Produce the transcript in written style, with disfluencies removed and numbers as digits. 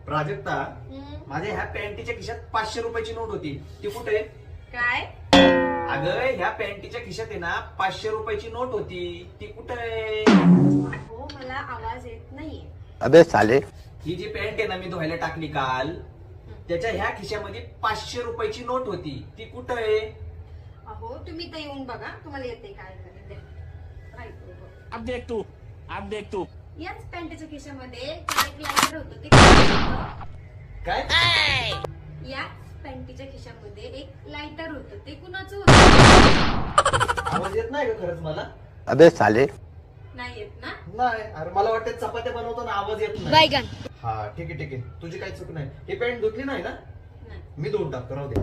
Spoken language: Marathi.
प्राजक्ता, माझ्या ह्या पॅन्टीच्या खिशात 500 रुपयाची नोट होती, ती कुठे? काय? अगं ह्या पॅन्टीच्या खिशात आहे ना 500 रुपयाची नोट होती, ती कुठे? हो, मला आवाज येत नाहीये. अबे साले, ही जी पॅन्ट आहे ना मी धुवायला टाकली काल, त्याच्या ह्या खिशामध्ये 500 रुपयाची नोट होती, ती कुठे? अहो, तुम्ही तर येऊन बघा, तुम्हाला येते काय करायचं. अब देख तू याच पॅन्टच्या खिशामध्ये एक लायटर होतं, ते कुणाचं होतं? काय? याच पॅन्टीच्या खिशामध्ये एक लायटर होतं, ते कुणाचं होतं? आवाज येत नाही का खरंच मला? अबे साले, नाही येत ना? नाही, अरे मला वाटतं चपात्या बनवताना आवाज येत नाही. हा ठीक आहे, तुझी काही चूक नाही. ही पॅन्ट धुतली नाही ना? नाही. मी धुवून टाकतो, राहू दे.